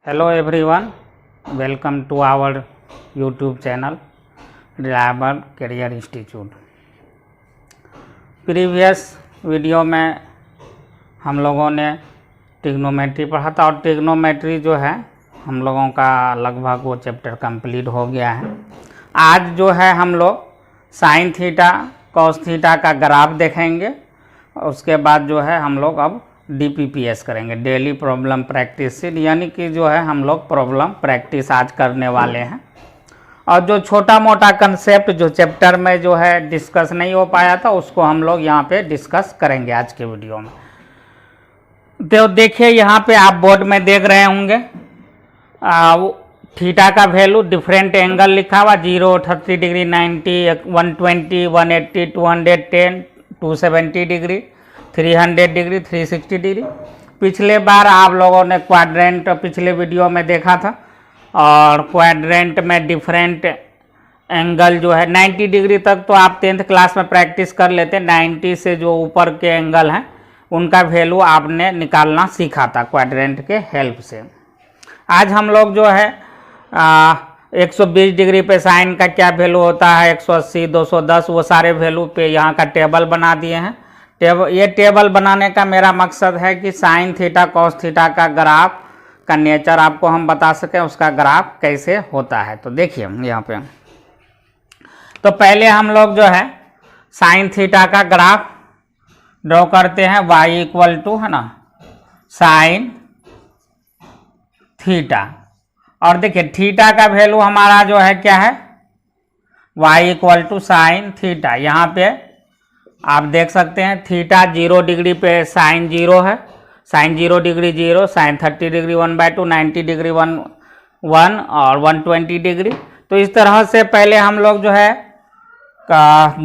Hello everyone, welcome to our YouTube channel Reliable Career Institute। Previous video में हम लोगों ने ट्रिग्नोमेट्री पढ़ा था और ट्रिग्नोमेट्री जो है हम लोगों का लगभग वो चैप्टर कंप्लीट हो गया है। आज जो है हम लोग साइन थीटा कॉस थीटा का ग्राफ देखेंगे। उसके बाद जो है हम लोग अब DPPS करेंगे, डेली प्रॉब्लम प्रैक्टिस, यानी कि जो है हम लोग प्रॉब्लम प्रैक्टिस आज करने वाले हैं। और जो छोटा मोटा कंसेप्ट जो चैप्टर में जो है डिस्कस नहीं हो पाया था उसको हम लोग यहाँ पे डिस्कस करेंगे आज के वीडियो में। तो देखिए यहाँ पे आप बोर्ड में देख रहे होंगे थीटा का वैल्यू डिफरेंट एंगल लिखा हुआ 0, 30 डिग्री, 90, 120, 180, 210, 270 डिग्री, 300 डिग्री, 360 डिग्री। पिछले बार आप लोगों ने क्वाड्रेंट पिछले वीडियो में देखा था और क्वाड्रेंट में डिफरेंट एंगल जो है 90 डिग्री तक तो आप 10th क्लास में प्रैक्टिस कर लेते। 90 से जो ऊपर के एंगल हैं उनका वैल्यू आपने निकालना सीखा था क्वाड्रेंट के हेल्प से। आज हम लोग जो है 120 डिग्री पे साइन का क्या वैल्यू होता है, 180, 210, वो सारे वैल्यू पे यहाँ का टेबल बना दिए हैं। ये टेबल बनाने का मेरा मकसद है कि साइन थीटा कॉस थीटा का ग्राफ का नेचर आपको हम बता सकें, उसका ग्राफ कैसे होता है। तो देखिए यहाँ पे तो पहले हम लोग जो है साइन थीटा का ग्राफ ड्रॉ करते हैं। y इक्वल टू है ना साइन थीटा, और देखिए थीटा का वैल्यू हमारा जो है क्या है, y equal to sine theta. यहाँ पे आप देख सकते हैं थीटा 0 डिग्री पे साइन 0 है, sine 0 degree 0, sine 30 degree 1/2, 90 degree 1 और 120 डिग्री। तो इस तरह से पहले हम लोग जो है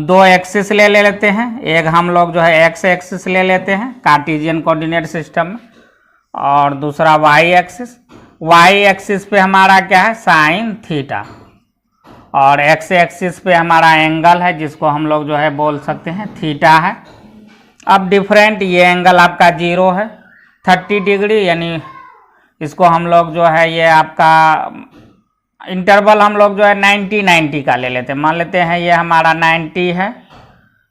दो एक्सिस ले लेते हैं। एक हम लोग जो है एक्स एक्सिस ले लेते हैं कार्टेशियन कोऑर्डिनेट सिस्टम में, और दूसरा वाई एक्सिस। वाई एक्सिस पे हमारा क्या है साइन थीटा, और एक्स एक्सिस पे हमारा एंगल है जिसको हम लोग जो है बोल सकते हैं थीटा है। अब डिफरेंट ये एंगल आपका 0 है, 30 डिग्री, यानी इसको हम लोग जो है ये आपका इंटरवल हम लोग जो है 90 का ले लेते हैं। मान लेते हैं ये हमारा 90 है,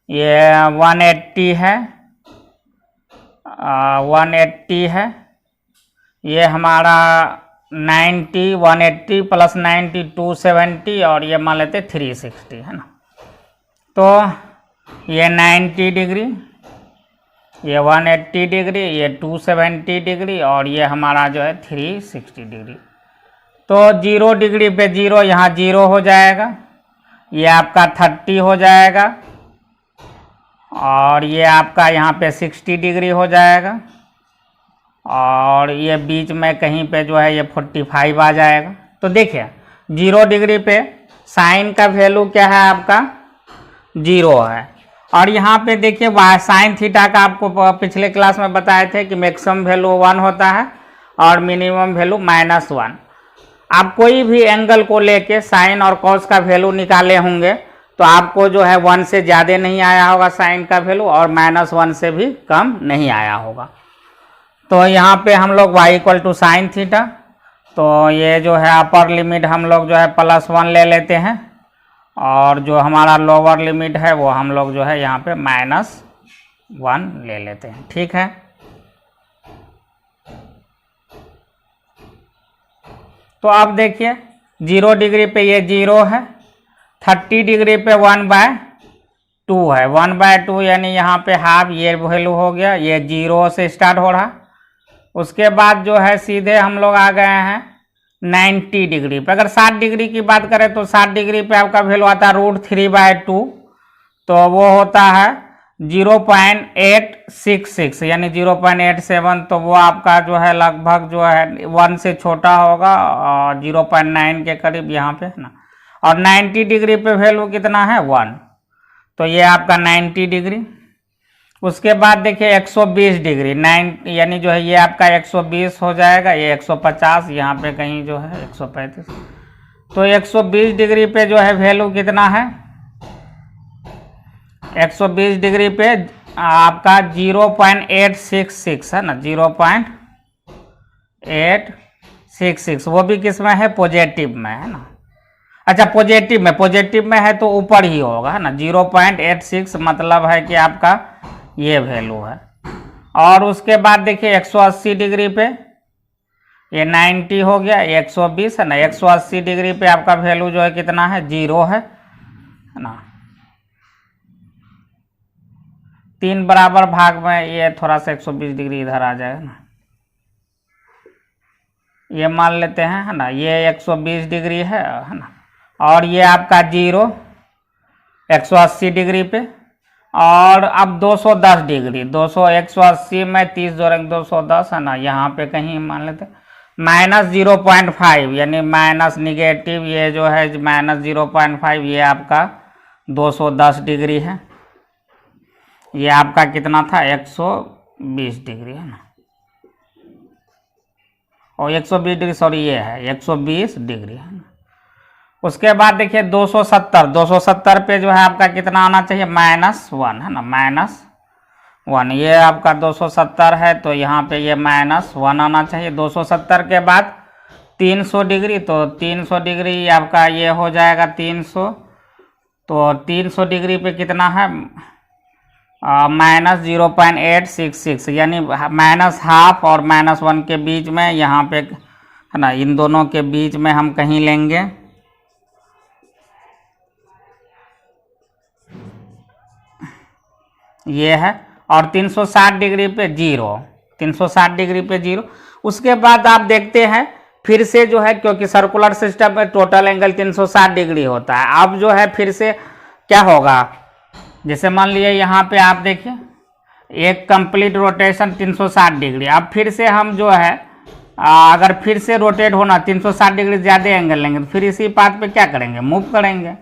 ये 180 है, 180 है, ये हमारा 90, 180 प्लस 90 270, और ये मान लेते 360 है ना। तो ये 90 डिग्री, ये 180 डिग्री, ये 270 डिग्री, और ये हमारा जो है 360 डिग्री। तो 0 डिग्री पे 0 यहाँ 0 हो जाएगा, ये आपका 30 हो जाएगा, और ये आपका यहाँ पे 60 डिग्री हो जाएगा, और ये बीच में कहीं पे जो है ये 45 आ जाएगा। तो देखिए 0 डिग्री पे साइन का वैल्यू क्या है आपका 0 है, और यहाँ पे देखिए साइन थीटा का आपको पिछले क्लास में बताए थे कि मैक्सिमम वैल्यू 1 होता है और मिनिमम वैल्यू -1। आप कोई भी एंगल को लेके साइन और कॉस का वैल्यू निकाले होंगे तो आपको जो है 1 से ज़्यादा नहीं आया होगा साइन का वैल्यू, और -1 से भी कम नहीं आया होगा। तो यहाँ पे हम लोग y equal to sine theta, तो ये जो है अपर लिमिट हम लोग जो है +1 ले लेते हैं, और जो हमारा लोअर लिमिट है वो हम लोग जो है यहाँ पे -1 ले लेते हैं। ठीक है, तो अब देखिए 0 डिग्री पे ये 0 है, 30 डिग्री पे 1/2 है, 1/2 यानी यहाँ पे हाफ, ये वैल्यू हो गया, ये 0 से स्टार्ट हो रहा। उसके बाद जो है सीधे हम लोग आ गए हैं 90 डिग्री पे। अगर 60 डिग्री की बात करें तो 60 डिग्री पे आपका वैल्यू आता है √3/2, तो वो होता है 0.866 यानी 0.87। तो वो आपका जो है लगभग जो है 1 से छोटा होगा, और 0.9 के करीब यहाँ पे है ना। और 90 डिग्री पे वैल्यू कितना है 1, तो ये आपका 90 डिग्री। उसके बाद देखिए 120 डिग्री 9 यानी जो है ये आपका 120 हो जाएगा, ये 150, यहाँ पे कहीं जो है 135। तो 120 डिग्री पे जो है वैल्यू कितना है 120 डिग्री पे आपका 0.866 है ना, 0.8 66 वो भी किस में है, पॉजिटिव में है ना। अच्छा पॉजिटिव में है तो ऊपर ही होगा है ना, 0.86 मतलब है कि आपका ये वैल्यू है। और उसके बाद देखिए 180 डिग्री पे ये 90 हो गया, 120 है ना, 180 डिग्री पे आपका वैल्यू जो है कितना है, 0 है ना। 3 बराबर भाग में ये थोड़ा सा 120 डिग्री इधर आ जाएगा ना, ये मान लेते हैं है ना, ये 120 डिग्री है ना। और ये आपका 0 180 डिग्री पे, और अब 210 डिग्री, 200 180 में 30 जोड़ेंगे 210 है ना, यहाँ पे कहीं मान लेते -0.5 यानी माइनस निगेटिव, ये जो है -0.5 ये आपका 210 डिग्री है। ये आपका कितना था, 120 डिग्री है ना, और 120 डिग्री सॉरी ये है 120 डिग्री है ना। उसके बाद देखिए 270 पे जो है आपका कितना आना चाहिए, -1 है ना, -1 ये आपका 270 है तो यहाँ पे ये -1 आना चाहिए। 270 के बाद 300 डिग्री, तो 300 डिग्री आपका ये हो जाएगा 300, तो 300 डिग्री पे कितना है, -0.866 यानी -½ और -1 के बीच में, यहाँ पे है ना, इन दोनों के बीच में हम कहीं लेंगे। ये है, और 360 डिग्री पे 0, 360 डिग्री पे 0। उसके बाद आप देखते हैं फिर से जो है, क्योंकि सर्कुलर सिस्टम में टोटल एंगल 360 डिग्री होता है। अब जो है फिर से क्या होगा, जैसे मान लीजिए यहाँ पे आप देखिए एक कंप्लीट रोटेशन 360 डिग्री। अब फिर से हम जो है अगर फिर से रोटेट होना 360 डिग्री ज़्यादा एंगल लेंगे तो फिर इसी पाथ पे क्या करेंगे, मूव करेंगे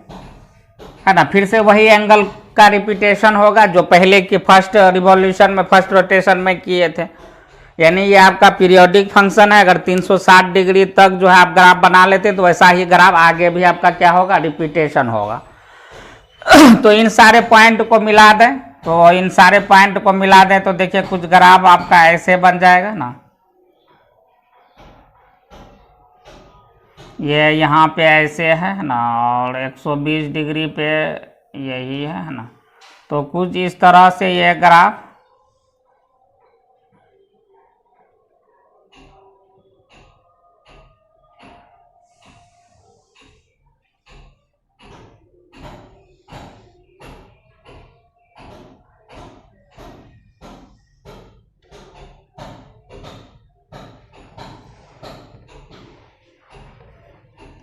है ना। फिर से वही एंगल का रिपीटेशन होगा जो पहले की फर्स्ट रिवॉल्यूशन में, फर्स्ट रोटेशन में किए थे। यानी ये आपका पीरियोडिक फंक्शन है। अगर 360 डिग्री तक जो है आप ग्राफ बना लेते तो वैसा ही ग्राफ आगे भी आपका क्या होगा, रिपीटेशन होगा। तो इन सारे पॉइंट को मिला दें, तो इन सारे पॉइंट को मिला दें तो देखिए कुछ ग्राफ आपका ऐसे बन जाएगा ना। ये यहाँ पे ऐसे है ना, और 120 डिग्री पे यही है ना, तो कुछ इस तरह से ये ग्राफ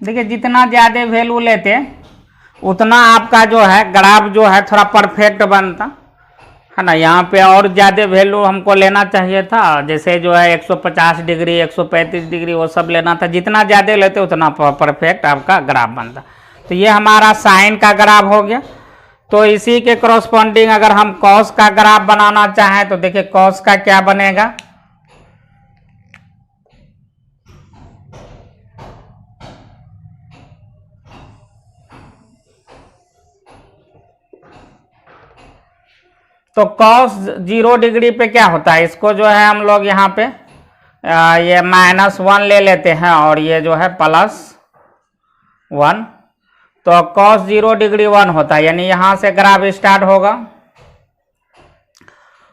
देखिए, जितना ज़्यादा वैल्यू लेते उतना आपका जो है ग्राफ जो है थोड़ा परफेक्ट बनता है ना। यहाँ पे और ज़्यादा वैल्यू हमको लेना चाहिए था, जैसे जो है 150 डिग्री 135 डिग्री वो सब लेना था। जितना ज़्यादा लेते उतना परफेक्ट आपका ग्राफ बनता। तो ये हमारा साइन का ग्राफ हो गया। तो इसी के करस्पॉन्डिंग अगर हम कॉस का ग्राफ बनाना चाहें तो देखिए कॉस का क्या बनेगा, तो cos 0 डिग्री पे क्या होता है, इसको जो है हम लोग यहाँ पे ये -1 ले लेते हैं और ये जो है +1, तो cos 0 डिग्री 1 होता है, यानी यहाँ से ग्राफ स्टार्ट होगा।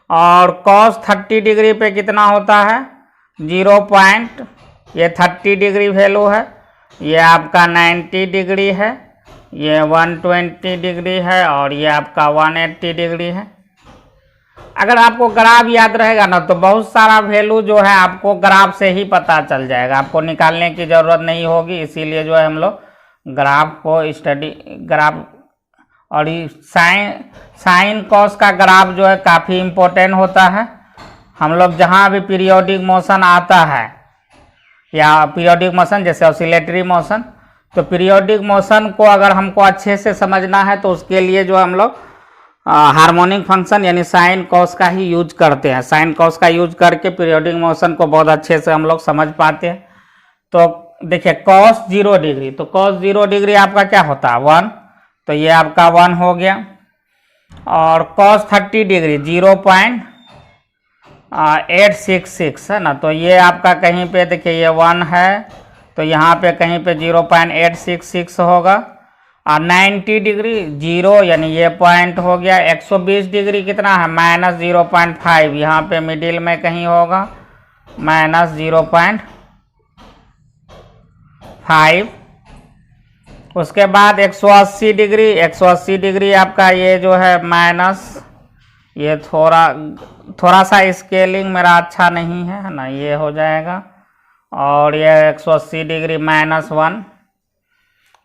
और cos 30 डिग्री पे कितना होता है, 0. ये 30 डिग्री वैल्यू है, ये आपका 90 डिग्री है, ये 120 डिग्री है, और ये आपका 180 डिग्री है। अगर आपको ग्राफ याद रहेगा ना तो बहुत सारा वैल्यू जो है आपको ग्राफ से ही पता चल जाएगा, आपको निकालने की ज़रूरत नहीं होगी। इसीलिए जो है हम लोग ग्राफ को स्टडी ग्राफ और साइन कॉस का ग्राफ जो है काफ़ी इम्पोर्टेंट होता है। हम लोग जहाँ भी पीरियोडिक मोशन आता है या पीरियोडिक मोशन जैसे ऑसिलेटरी मोशन, तो पीरियोडिक मोशन को अगर हमको अच्छे से समझना है तो उसके लिए जो हम लोग हार्मोनिक फंक्शन यानी साइन कॉस का ही यूज करते हैं। साइन कॉस का यूज करके पीरियोडिक मोशन को बहुत अच्छे से हम लोग समझ पाते हैं। तो देखिए cos 0 डिग्री, तो cos 0 डिग्री आपका क्या होता है 1, तो ये आपका 1 हो गया। और cos 30 डिग्री 866 है ना। तो ये आपका कहीं पे देखिए ये 1 है, तो यहाँ पे कहीं पे 0.866 होगा। और 90 डिग्री 0 यानी ये पॉइंट हो गया। 120 डिग्री कितना है, -0.5, यहाँ पे मिडिल में कहीं होगा -0.5। उसके बाद 180 डिग्री, 180 डिग्री आपका ये जो है माइनस, ये थोड़ा सा स्केलिंग मेरा अच्छा नहीं है ना, ये हो जाएगा। और ये 180 डिग्री -1।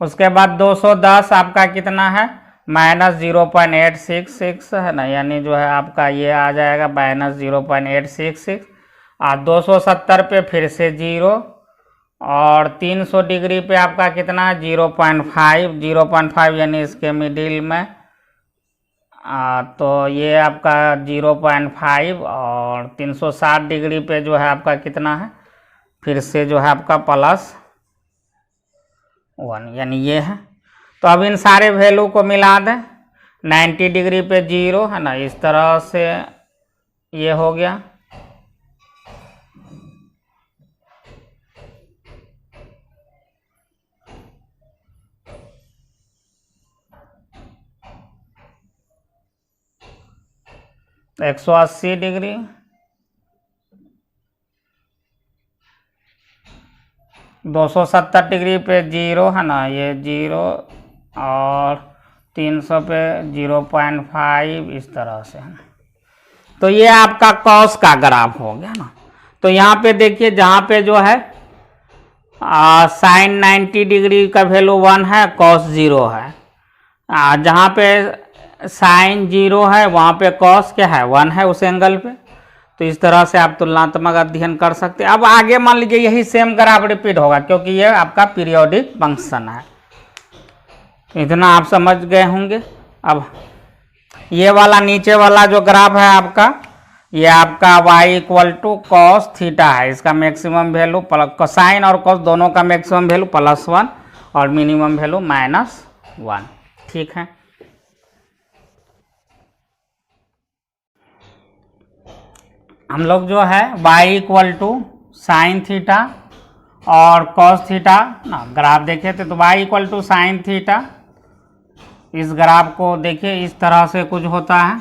उसके बाद 210 आपका कितना है, -0.866 है ना, यानी जो है आपका ये आ जाएगा -0.866। और 270 पे फिर से 0, और 300 डिग्री पे आपका कितना है 0.5 यानी इसके मिडिल में। तो ये आपका 0.5, और 360 डिग्री पे जो है आपका कितना है, फिर से जो है आपका +1 यानी ये है। तो अब इन सारे वैल्यू को मिला दें। 90 डिग्री पे 0 है ना, इस तरह से ये हो गया। तो 180 डिग्री, 270 डिग्री पे 0 है ना, ये 0, और 300 पे 0.5 इस तरह से है। तो ये आपका कॉस का ग्राफ हो गया ना। तो यहाँ पे देखिए जहाँ पे जो है साइन 90 डिग्री का वैल्यू 1 है, कॉस 0 है। जहाँ पे साइन 0 है वहाँ पे कॉस क्या है, 1 है उस एंगल पे। तो इस तरह से आप तुलनात्मक अध्ययन कर सकते हैं। अब आगे मान लीजिए यही सेम ग्राफ रिपीट होगा, क्योंकि ये आपका पीरियोडिक फंक्शन है। इतना आप समझ गए होंगे। अब ये वाला नीचे वाला जो ग्राफ है आपका, ये आपका y = cos थीटा है। इसका मैक्सिमम वैल्यू कोसाइन और कॉस दोनों का मैक्सिमम वैल्यू +1 और मिनिमम वैल्यू -1। ठीक है। हम लोग जो है y = साइन थीटा और कॉस थीटा ना ग्राफ देखे थे। तो y = साइन थीटा, इस ग्राफ को देखिए इस तरह से कुछ होता है।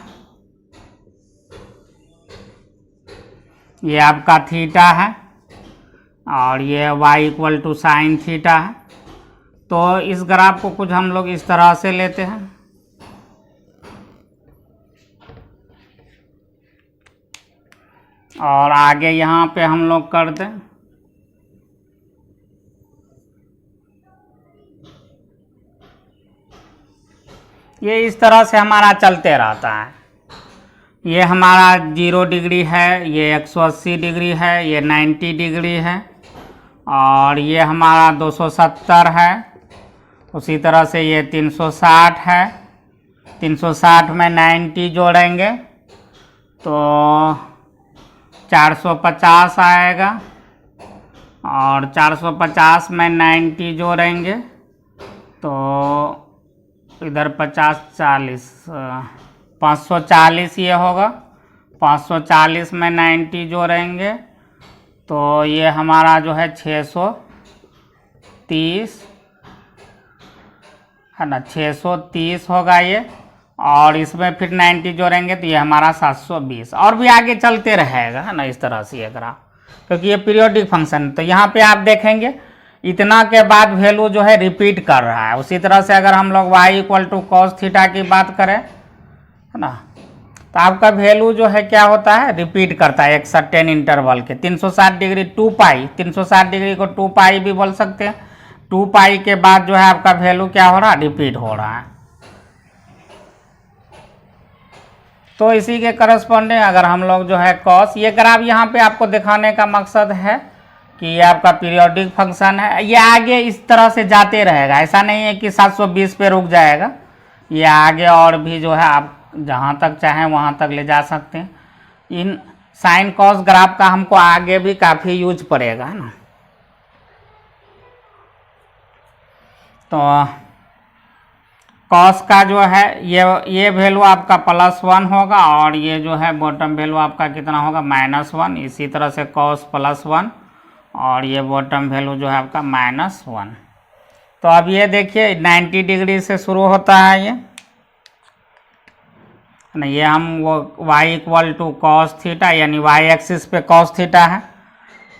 ये आपका थीटा है और ये y = साइन थीटा है। तो इस ग्राफ को कुछ हम लोग इस तरह से लेते हैं। और आगे यहाँ पे हम लोग कर दें। ये इस तरह से हमारा चलते रहता है। ये हमारा 0 डिग्री है, ये 180 डिग्री है, ये 90 डिग्री है, और ये हमारा 270 है। उसी तरह से ये 360 है। 360 में 90 जोड़ेंगे तो 450 आएगा, और 450 में 90 जोड़ेंगे तो इधर 50 40 540 ये होगा। 540 में 90 जोड़ेंगे तो ये हमारा जो है 630 है ना, 630 होगा ये। और इसमें फिर 90 जोड़ेंगे तो ये हमारा 720, और भी आगे चलते रहेगा है ना, इस तरह से ये ग्राफ, क्योंकि ये पीरियोडिक फंक्शन। तो यहाँ पे आप देखेंगे इतना के बाद वैल्यू जो है रिपीट कर रहा है। उसी तरह से अगर हम लोग y = cos थीटा की बात करें है ना, तो आपका वैल्यू जो है क्या होता है, रिपीट करता है एक सर्टेन इंटरवल के। 360 डिग्री 2π, 360 डिग्री को 2π भी बोल सकते हैं। 2π के बाद जो है आपका वैल्यू क्या हो रहा है, रिपीट हो रहा है। तो इसी के करस्पॉन्डिंग अगर हम लोग जो है कॉस, ये ग्राफ यहाँ पे आपको दिखाने का मकसद है कि ये आपका पीरियोडिक फंक्शन है। ये आगे इस तरह से जाते रहेगा, ऐसा नहीं है कि 720 पे रुक जाएगा। ये आगे और भी जो है आप जहाँ तक चाहें वहाँ तक ले जा सकते हैं। इन साइन कॉस ग्राफ का हमको आगे भी काफ़ी यूज पड़ेगा है ना। तो कॉस का जो है ये वैल्यू आपका +1 होगा और ये जो है बॉटम वैल्यू आपका कितना होगा -1। इसी तरह से कॉस +1 और ये बॉटम वैल्यू जो है आपका -1। तो अब ये देखिए 90 डिग्री से शुरू होता है ये ना, ये हम वो y = cos थीटा यानी y एक्सिस पे cos थीटा है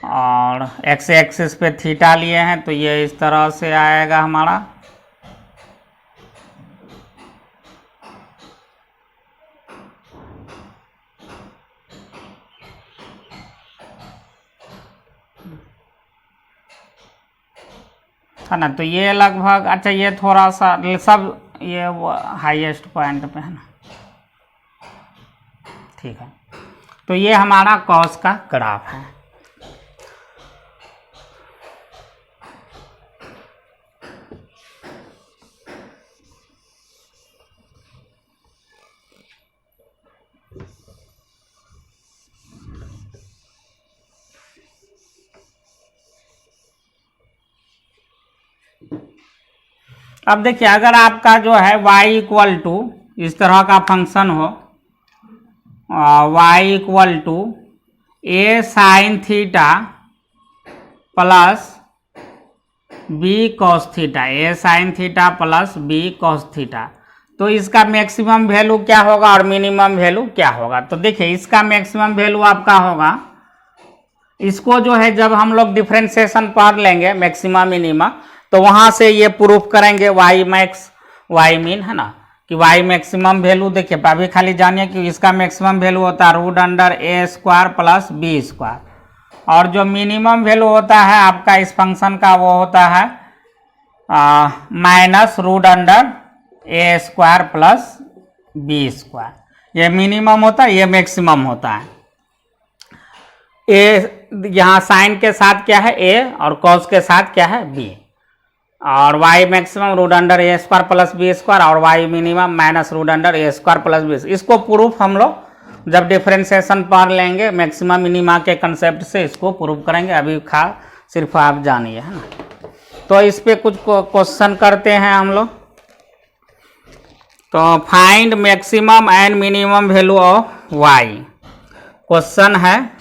और x एक्सिस पे थीटा लिए हैं, तो ये इस तरह से आएगा हमारा। है ना, तो ये लगभग, अच्छा ये थोड़ा सा सब ये हाईएस्ट पॉइंट पे है ना, ठीक है। तो ये हमारा कॉस का ग्राफ है। अब देखिए अगर आपका जो है y = इस तरह का फंक्शन हो, y = a sin theta plus b cos theta, a sin theta plus b cos theta, तो इसका मैक्सिमम वैल्यू क्या होगा और मिनिमम वैल्यू क्या होगा। तो देखिए इसका मैक्सिमम वैल्यू आपका होगा, इसको जो है जब हम लोग डिफरेंशिएशन पढ़ लेंगे मैक्सिमा मिनिमा, तो वहां से ये प्रूफ करेंगे y मैक्स y मीन, है ना, कि y मैक्सिमम वैल्यू देखिए अभी खाली जानिए कि इसका मैक्सिमम वैल्यू होता है √a² प्लस b², और जो मिनिमम वैल्यू होता है आपका इस फंक्शन का वो होता है -√a² प्लस b²। ये मिनिमम होता है, ये मैक्सिमम होता है। ए यहाँ साइन के साथ क्या है a और कॉस के साथ क्या है b, और y maximum √a² plus b² और y minimum -√a² plus b। इसको प्रूफ हम लोग जब डिफरेंशिएशन पढ़ लेंगे मैक्सिमम मिनिमा के कंसेप्ट से इसको प्रूफ करेंगे, अभी सिर्फ आप जानिए, है ना। तो इस पे कुछ क्वेश्चन करते हैं हम लोग। तो find maximum and minimum value of y, question है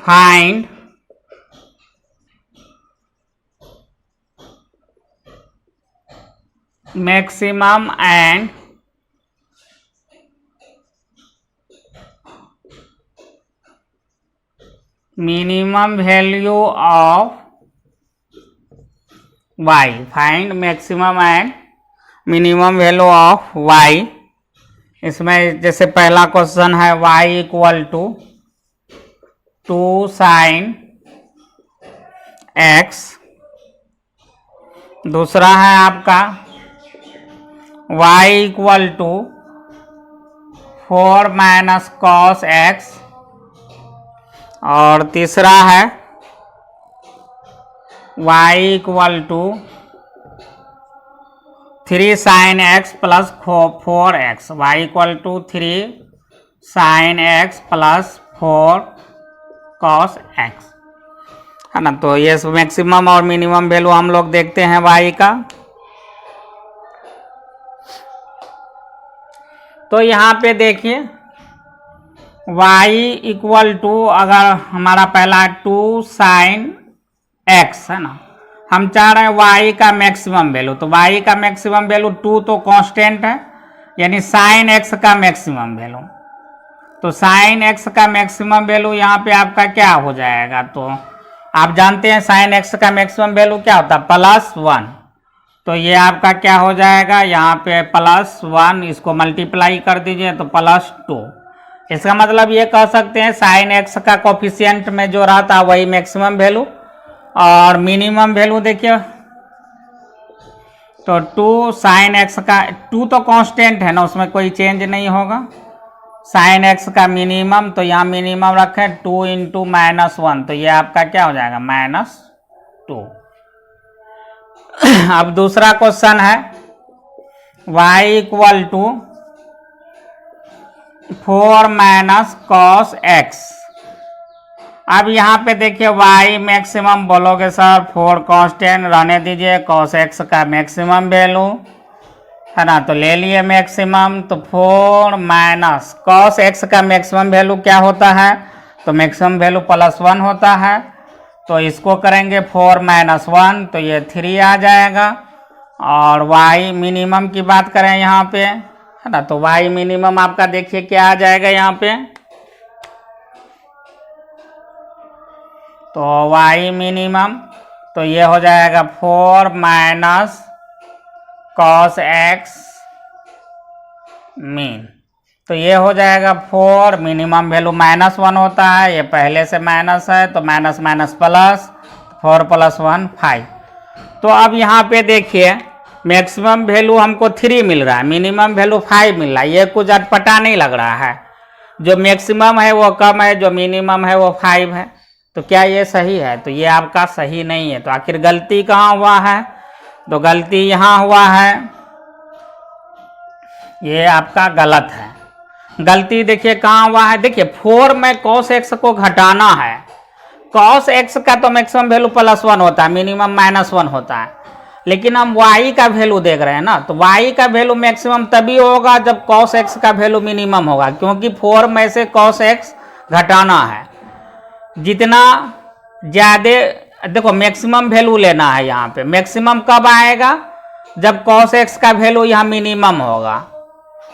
find maximum and minimum value of y, find maximum and minimum value of y। इसमें जैसे पहला क्वेश्चन है y = 2 sin x, दूसरा है आपका y = 4 - cos x, और तीसरा है y = 3 sin x plus 4x, y = 3 sin x plus 4 cos x, है ना। तो ये मैक्सिमम और मिनिमम वैल्यू हम लोग देखते हैं y का। तो यहाँ पे देखिए y = अगर हमारा पहला 2 sin x है ना, हम चाह रहे हैं y का मैक्सिमम वैल्यू, तो y का मैक्सिमम वैल्यू 2 तो कांस्टेंट है, यानी sin x का मैक्सिमम वैल्यू, तो sin x का मैक्सिमम वैल्यू यहाँ पे आपका क्या हो जाएगा। तो आप जानते हैं sin x का मैक्सिमम वैल्यू क्या होता है +1, तो ये आपका क्या हो जाएगा यहाँ पे +1, इसको मल्टीप्लाई कर दीजिए तो +2। इसका मतलब ये कह सकते हैं sin x का कोफिशिएंट में जो रहता है वही मैक्सिमम वैल्यू, और मिनिमम वैल्यू देखिए तो 2 sin x का 2 तो कांस्टेंट है ना, उसमें कोई चेंज नहीं होगा। sin x का मिनिमम, तो यहाँ मिनिमम रखें 2 × -1, तो ये आपका क्या हो जाएगा -2। अब दूसरा क्वेश्चन है y equal to 4 minus cos x. अब यहाँ पे देखिए y मैक्सिमम बोलोगे सर 4 कांस्टेंट रहने दीजिए, कॉस एक्स का मैक्सिमम वैल्यू है ना, तो ले लिए मैक्सिमम। तो 4 माइनस कॉस एक्स का मैक्सिमम वैल्यू क्या होता है, तो मैक्सिमम वैल्यू +1 होता है। तो इसको करेंगे 4 माइनस 1 तो ये 3 आ जाएगा। और y मिनिमम की बात करें यहाँ पे है ना, तो y मिनिमम आपका देखिए क्या आ जाएगा यहाँ पे, तो y मिनिमम तो ये हो जाएगा 4 माइनस कॉस एक्स मीन। तो ये हो जाएगा 4, मिनिमम वैल्यू -1 होता है, ये पहले से माइनस है तो माइनस माइनस प्लस, 4 + 1 5। तो अब यहाँ पे देखिए मैक्सिमम वैल्यू हमको 3 मिल रहा है, मिनिमम वैल्यू 5 मिल रहा है, ये कुछ अटपटा नहीं लग रहा है। जो मैक्सिमम है वो कम है, जो मिनिमम है वो 5 है। तो क्या ये सही है, तो ये आपका सही नहीं है। तो आखिर गलती कहाँ हुआ है, तो गलती यहाँ हुआ है, ये आपका गलत है। गलती देखिए कहाँ हुआ है, देखिए 4 में कॉस एक्स को घटाना है, कॉस एक्स का तो मैक्सिमम वैल्यू +1 होता है, मिनिमम -1 होता है, लेकिन हम y का वैल्यू देख रहे हैं ना, तो y का वैल्यू मैक्सिमम तभी होगा जब कॉस एक्स का वैल्यू मिनिमम होगा, क्योंकि 4 में से कॉस एक्स घटाना है। जितना ज़्यादा देखो मैक्सिमम वैल्यू लेना है, यहाँ पे मैक्सिमम कब आएगा, जब कॉस एक्स का वैल्यू यहाँ मिनिमम होगा,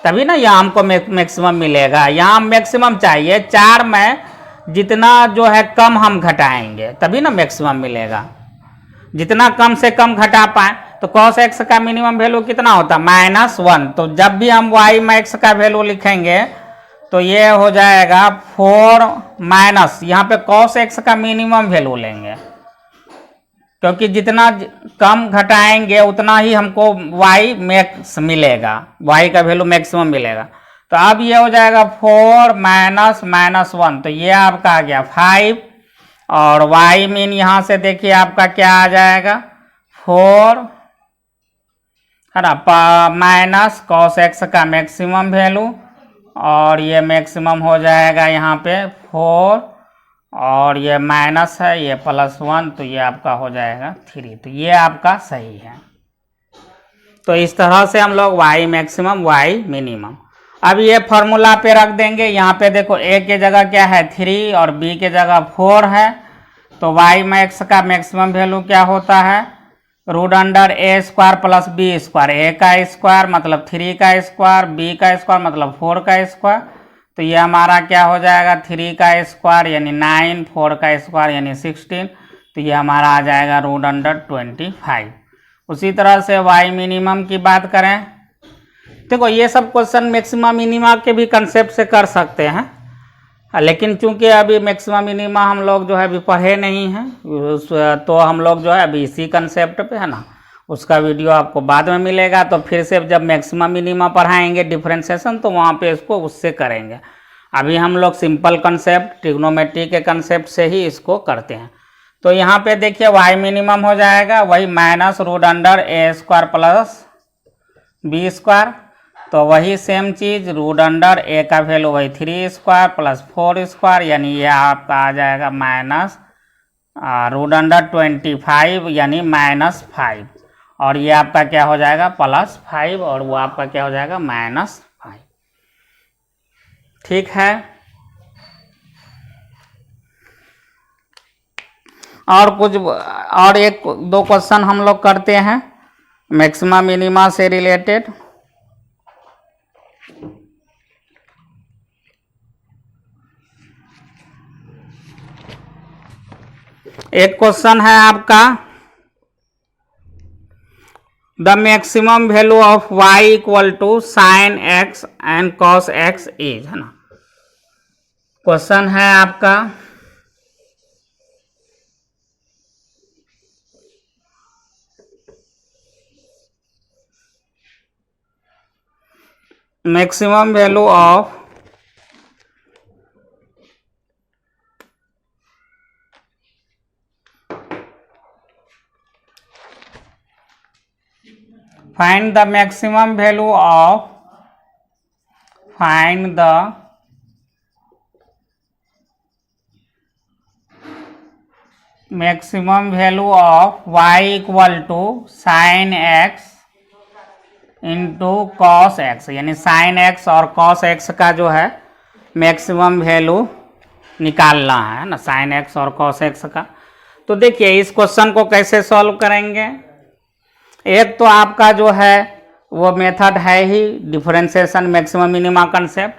तभी ना यहाँ हमको मैक्सिमम मिलेगा। यहाँ मैक्सिमम चाहिए 4 में जितना जो है कम हम घटाएंगे तभी ना मैक्सिमम मिलेगा, जितना कम से कम घटा पाए। तो कॉस एक्स का मिनिमम वैल्यू कितना होता है, -1। तो जब भी हम y मैक्स का वैल्यू लिखेंगे तो ये हो जाएगा 4 माइनस, यहाँ पे कॉस एक्स का मिनिमम वैल्यू लेंगे, क्योंकि जितना कम घटाएंगे उतना ही हमको y मैक्स मिलेगा, y का वैल्यू मैक्सिमम मिलेगा। तो अब ये हो जाएगा 4 माइनस -1, तो ये आपका आ गया 5। और y मीन यहाँ से देखिए आपका क्या आ जाएगा 4 है ना, माइनस कॉस एक्स का मैक्सिमम वैल्यू, और ये मैक्सिमम हो जाएगा यहाँ पे 4, और ये माइनस है, ये +1, तो ये आपका हो जाएगा 3। तो ये आपका सही है। तो इस तरह से हम लोग y मैक्सिमम y मिनिमम। अब ये फॉर्मूला पे रख देंगे, यहाँ पे देखो a के जगह क्या है 3 और b के जगह 4 है, तो y मैक्स का मैक्सिमम वैल्यू क्या होता है, √a² + b², a का स्क्वायर मतलब 3 का स्क्वायर, b का स्क्वायर मतलब 4 का स्क्वायर। तो ये हमारा क्या हो जाएगा 3 का स्क्वायर यानी 9, 4 का स्क्वायर यानी 16, तो ये हमारा आ जाएगा √25। उसी तरह से y मिनिमम की बात करें, देखो ये सब क्वेश्चन मैक्सिमम मिनिमा के भी कंसेप्ट से कर सकते हैं, लेकिन चूंकि अभी मैक्सिमम मिनिमा हम लोग जो है अभी पढ़े नहीं हैं, तो हम लोग जो है अभी इसी कंसेप्ट पे है ना, उसका वीडियो आपको बाद में मिलेगा। तो फिर से जब मैक्सिमम मिनिमा पढ़ाएंगे डिफरेंशिएशन, तो वहाँ पे इसको उससे करेंगे। अभी हम लोग सिंपल कंसेप्ट ट्रिग्नोमेट्री के कंसेप्ट से ही इसको करते हैं। तो यहाँ पे देखिए y मिनिमम हो जाएगा वही -√a² + b², तो वही सेम चीज़ √a का वैल्यू वही 3² + 4² यानी ये आपका आ जाएगा -√25 यानी -5, और ये आपका क्या हो जाएगा +5, और वो आपका क्या हो जाएगा -5। ठीक है, और कुछ और 1-2 क्वेश्चन हम लोग करते हैं मैक्सिमा मिनिमा से रिलेटेड। एक क्वेश्चन है आपका, the maximum value of y equal to sin x and cos x is, है ना। क्वेश्चन है आपका maximum value of find the maximum value of maximum value of y equal to sine x into cos x, यानी sine x और cos x का जो है maximum value निकालना है ना, साइन एक्स और कॉस एक्स का। तो देखिए इस क्वेश्चन को कैसे सॉल्व करेंगे। एक तो आपका जो है वो मेथड है ही डिफरेंशिएशन मैक्सिमम मिनिमा कंसेप्ट,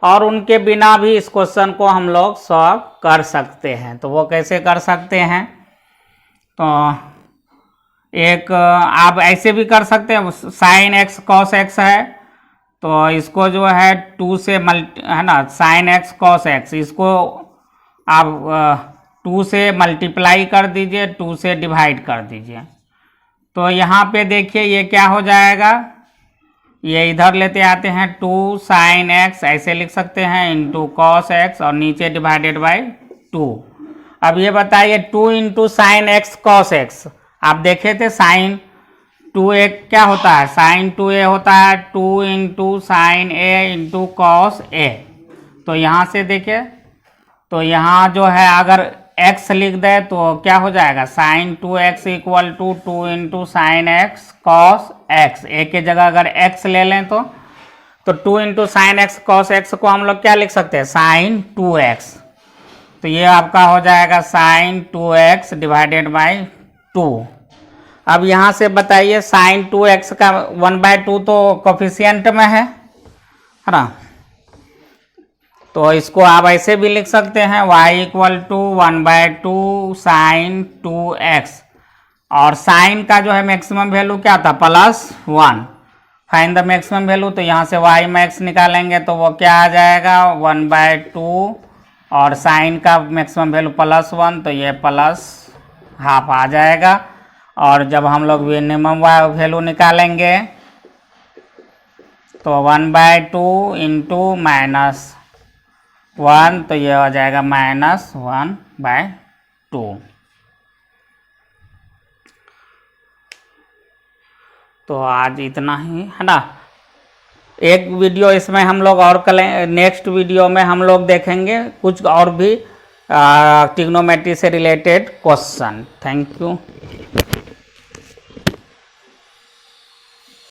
और उनके बिना भी इस क्वेश्चन को हम लोग सॉल्व कर सकते हैं। तो वो कैसे कर सकते हैं, तो एक आप ऐसे भी कर सकते हैं, साइन एक्स कॉस एक्स है तो इसको जो है 2 से है ना, साइन एक्स कॉस एक्स इसको आप 2 से मल्टीप्लाई कर दीजिए, 2 से डिवाइड कर दीजिए। तो यहाँ पे देखिए ये क्या हो जाएगा, ये इधर लेते आते हैं 2 साइन एक्स ऐसे लिख सकते हैं इंटू कॉस एक्स और नीचे डिवाइडेड बाय 2। अब ये बताइए 2 into sine x cos x, आप देखे थे साइन 2a क्या होता है, साइन 2a होता है 2 into sign A into cos A. तो यहाँ से देखिए, तो यहाँ जो है अगर x लिख दे तो क्या हो जाएगा, sine 2x equal to 2 into sine x cos x. A के जगह अगर x ले लें तो 2 into sine x cos x को हम लोग क्या लिख सकते हैं, साइन 2x। तो ये आपका हो जाएगा साइन 2x डिवाइडेड बाई 2। अब यहाँ से बताइए साइन 2x का 1/2 तो कोफिशिएंट में है ना, तो इसको आप ऐसे भी लिख सकते हैं y equal to 1/2 sign 2x, और साइन का जो है मैक्सिमम वैल्यू क्या था, +1। फाइंड द मैक्सिमम वैल्यू, तो यहाँ से y मैक्स निकालेंगे तो वो क्या आ जाएगा 1/2, और साइन का मैक्सिमम वैल्यू +1 तो ये +½ आ जाएगा। और जब हम लोग मिनिमम वैल्यू निकालेंगे तो 1/2 इंटू -1 तो ये हो जाएगा -1/2। तो आज इतना ही है ना। एक वीडियो इसमें हम लोग और नेक्स्ट वीडियो में हम लोग देखेंगे कुछ और भी ट्रिग्नोमेट्री से रिलेटेड क्वेश्चन। Thank you.